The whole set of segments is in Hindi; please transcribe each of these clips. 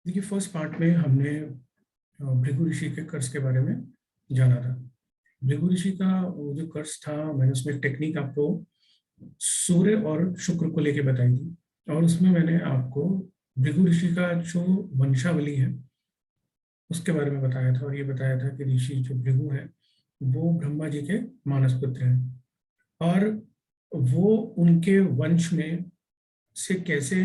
देखिए, फर्स्ट पार्ट में हमने भृगु ऋषि के कर्स के बारे में जाना था। भृगु ऋषि का वो जो कर्स था, मैंने उसमें टेक्निक आपको सूर्य और शुक्र को लेके बताई थी। और उसमें मैंने आपको भृगु ऋषि का जो वंशावली है उसके बारे में बताया था, और ये बताया था कि ऋषि जो भृगु है वो ब्रह्मा जी के मानस पुत्र हैं। और वो उनके वंश में से कैसे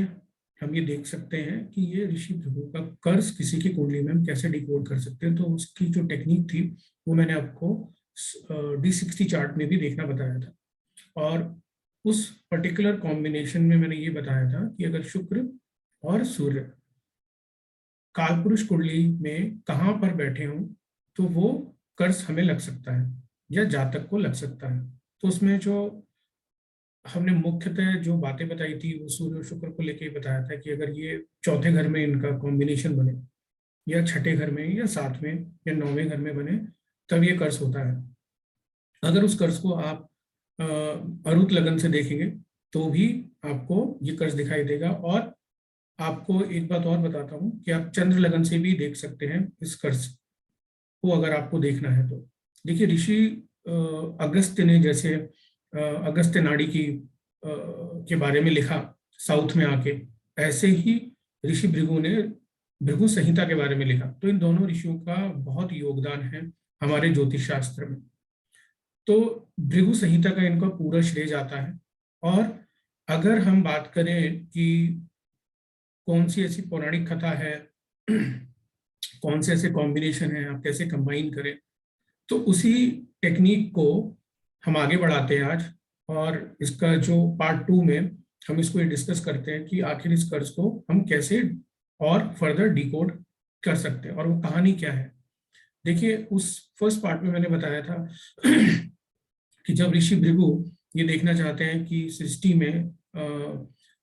हम ये देख सकते हैं कि ये ऋषि भृगु का कर्स किसी की कुंडली में हम कैसे डिकोड कर सकते हैं। तो उसकी जो टेक्निक थी वो मैंने आपको D60 चार्ट में भी देखना बताया था। और उस पर्टिकुलर कॉम्बिनेशन में मैंने ये बताया था कि अगर शुक्र और सूर्य कालपुरुष कुंडली में कहाँ पर बैठे हों तो वो कर्स हमें लग सकता है या जातक को लग सकता है। तो उसमें जो हमने मुख्यतः जो बातें बताई थी वो सूर्य और शुक्र को लेके बताया था कि अगर ये चौथे घर में इनका कॉम्बिनेशन बने या छठे घर में या सातवें या नौवें घर में बने तब ये कर्स होता है। अगर उस कर्स को आप अरुत लगन से देखेंगे तो भी आपको ये कर्स दिखाई देगा। और आपको एक बात और बताता हूँ कि आप चंद्र लगन से भी देख सकते हैं इस कर्स को, अगर आपको देखना है तो। देखिए, ऋषि अगस्त्य ने जैसे अगस्त्य नाड़ी की के बारे में लिखा साउथ में आके, ऐसे ही ऋषि भृगु ने भृगु संहिता के बारे में लिखा। तो इन दोनों ऋषियों का बहुत योगदान है हमारे ज्योतिष शास्त्र में। तो भृगु संहिता का इनका पूरा श्रेय जाता है। और अगर हम बात करें कि कौन सी ऐसी पौराणिक कथा है कौन से ऐसे कॉम्बिनेशन है आप कैसे कंबाइन करें, तो उसी टेक्निक को हम आगे बढ़ाते हैं आज। और इसका जो पार्ट 2 में हम इसको ये डिस्कस करते हैं कि आखिर इस कर्ज को हम कैसे और फर्दर डिकोड कर सकते हैं और वो कहानी क्या है। देखिए, उस फर्स्ट पार्ट में मैंने बताया था कि जब ऋषि भृगु ये देखना चाहते हैं कि सृष्टि में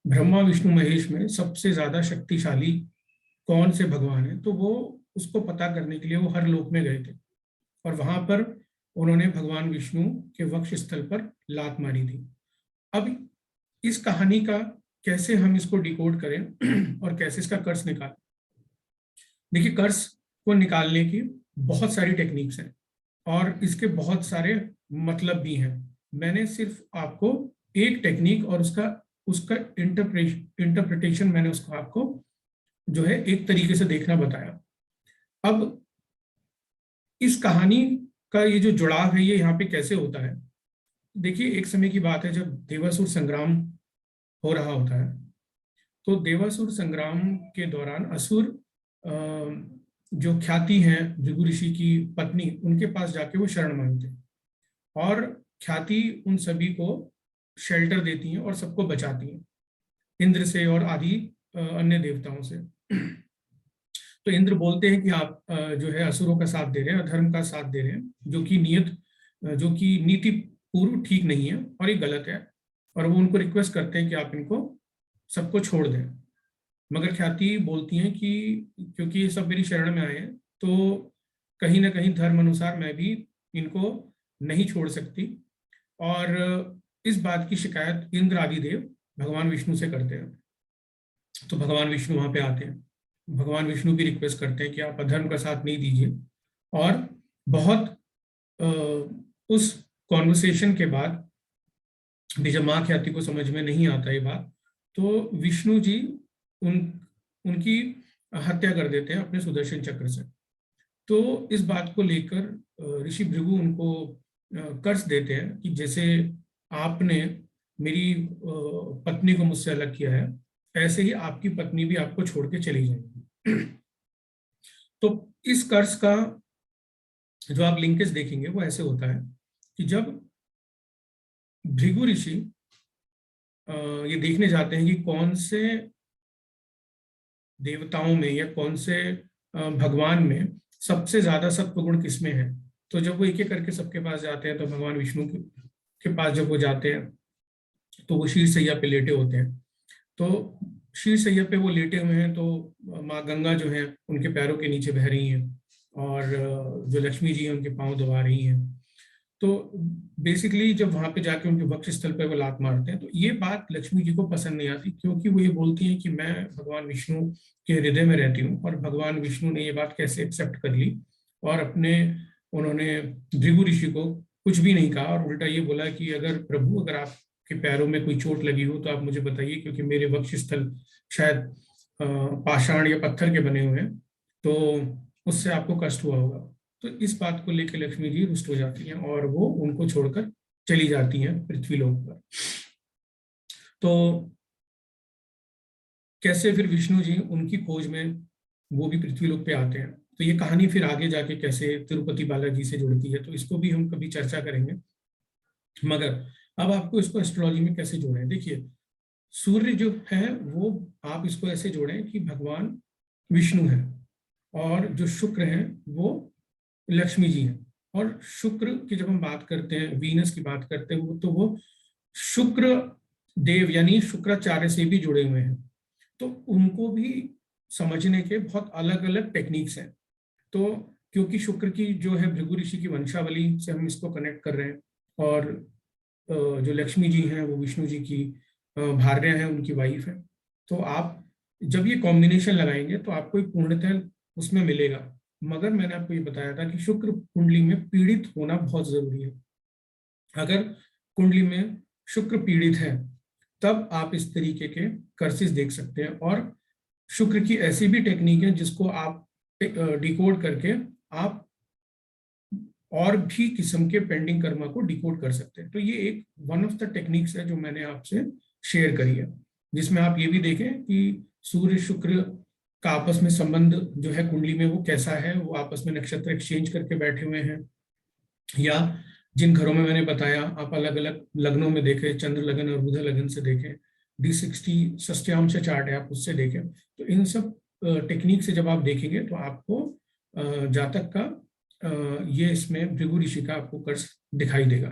ब्रह्मा विष्णु महेश में सबसे ज्यादा शक्तिशाली कौन से भगवान है, तो वो उसको पता करने के लिए वो हर लोक में गए थे। और वहां पर उन्होंने भगवान विष्णु के वक्ष स्थल पर लात मारी थी। अब इस कहानी का कैसे हम इसको डिकोड करें और कैसे इसका कर्स निकालें। देखिए, कर्स को निकालने की बहुत सारी टेक्निक्स हैं और इसके बहुत सारे मतलब भी हैं। मैंने सिर्फ आपको एक टेक्निक और उसका उसका इंटरप्रिटेशन मैंने उसको आपको जो है एक तरीके से देखना बताया। अब इस कहानी का ये जो जुड़ाव है ये यहाँ पे कैसे होता है। देखिए, एक समय की बात है जब देवासुर संग्राम हो रहा होता है। तो देवासुर संग्राम के दौरान असुर जो ख्याति हैं भृगु ऋषि की पत्नी, उनके पास जाके वो शरण मांगते हैं और ख्याति उन सभी को शेल्टर देती हैं और सबको बचाती हैं इंद्र से और आदि अन्य देवताओं से। तो इंद्र बोलते हैं कि आप जो है असुरों का साथ दे रहे हैं, अधर्म का साथ दे रहे हैं, जो कि नीति पूर्व ठीक नहीं है और ये गलत है। और वो उनको रिक्वेस्ट करते हैं कि आप इनको सबको छोड़ दें। मगर ख्याति बोलती हैं कि क्योंकि ये सब मेरी शरण में आए हैं तो कहीं ना कहीं धर्म अनुसार मैं भी इनको नहीं छोड़ सकती। और इस बात की शिकायत इंद्र आदि देव भगवान विष्णु से करते हैं। तो भगवान विष्णु वहां पे आते हैं। भगवान विष्णु भी रिक्वेस्ट करते हैं कि आप अधर्म का साथ नहीं दीजिए। और बहुत उस कॉन्वर्सेशन के बाद भी जब माँ ख्याति को समझ में नहीं आता ये बात, तो विष्णु जी उन उनकी हत्या कर देते हैं अपने सुदर्शन चक्र से। तो इस बात को लेकर ऋषि भृगु उनको कर्स देते हैं कि जैसे आपने मेरी पत्नी को मुझसे अलग किया है, ऐसे ही आपकी पत्नी भी आपको छोड़ के चली जाएगी। तो इस कर्स का जो आप लिंकेज देखेंगे वो ऐसे होता है कि जब भृगु ऋषि ये देखने जाते हैं कि कौन से देवताओं में या कौन से भगवान में सबसे ज्यादा सत्वगुण किसमें है, तो जब वो एक एक करके सबके पास जाते हैं तो भगवान विष्णु के पास जब वो जाते हैं तो वो शीर सैया पे लेटे होते हैं। तो शीर सैया पे वो लेटे हुए हैं तो माँ गंगा जो है उनके पैरों के नीचे बह रही हैं और जो लक्ष्मी जी हैं उनके पांव दबा रही हैं। तो बेसिकली जब वहां पे जाके उनके वक्ष स्थल पे वो लात मारते हैं, तो ये बात लक्ष्मी जी को पसंद नहीं आती, क्योंकि वो ये बोलती हैं कि मैं भगवान विष्णु के हृदय में रहती हूँ, और भगवान विष्णु ने ये बात कैसे एक्सेप्ट कर ली, और उन्होंने भृगु ऋषि को कुछ भी नहीं कहा, और उल्टा ये बोला कि अगर प्रभु, अगर आपके पैरों में कोई चोट लगी हो तो आप मुझे बताइए, क्योंकि मेरे वक्ष स्थल शायद पाषाण या पत्थर के बने हुए हैं, तो उससे आपको कष्ट हुआ होगा। तो इस बात को लेकर लक्ष्मी जी रुष्ट हो जाती हैं और वो उनको छोड़कर चली जाती हैं पृथ्वीलोक पर। तो कैसे फिर विष्णु जी उनकी खोज में वो भी पृथ्वीलोक पे आते हैं, तो ये कहानी फिर आगे जाके कैसे तिरुपति बालाजी से जुड़ती है, तो इसको भी हम कभी चर्चा करेंगे। मगर अब आपको इसको एस्ट्रोलॉजी में कैसे जोड़ें, देखिए सूर्य जो है वो आप इसको ऐसे जोड़ें कि भगवान विष्णु है, और जो शुक्र है वो लक्ष्मी जी हैं। और शुक्र की जब हम बात करते हैं, वीनस की बात करते हैं, तो वो शुक्र देव यानी शुक्राचार्य से भी जुड़े हुए हैं, तो उनको भी समझने के बहुत अलग अलग टेक्निक्स हैं। तो क्योंकि शुक्र की जो है भृगु ऋषि की वंशावली से हम इसको कनेक्ट कर रहे हैं, और जो लक्ष्मी जी हैं वो विष्णु जी की भार्या हैं, उनकी वाइफ है, तो आप जब ये कॉम्बिनेशन लगाएंगे तो आपको एक पूर्णतः उसमें मिलेगा। मगर मैंने आपको ये बताया था कि शुक्र कुंडली में पीड़ित होना बहुत जरूरी है। अगर कुंडली में शुक्र पीड़ित है तब आप इस तरीके के कर्सेस देख सकते हैं, और शुक्र की ऐसी भी टेक्निक है जिसको आप डिकोड करके आप और भी किस्म के पेंडिंग कर्मा को डिकोड कर सकते हैं। तो ये एक वन ऑफ द टेक्निक्स है जो मैंने आपसे शेयर करी है, जिसमें आप ये भी देखें कि सूर्य शुक्र का आपस में संबंध जो है कुंडली में वो कैसा है, वो आपस में नक्षत्र एक्सचेंज करके बैठे हुए हैं, या जिन घरों में मैंने बताया आप अलग अलग लग्नों में देखें, चंद्र लगन और बुध लगन से देखें, D60 षष्ठ्यांश चार्ट है आप उससे देखें। तो इन सब टेक्निक से जब आप देखेंगे तो आपको जातक का ये इसमें भृगु ऋषि का आपको कर्स दिखाई देगा।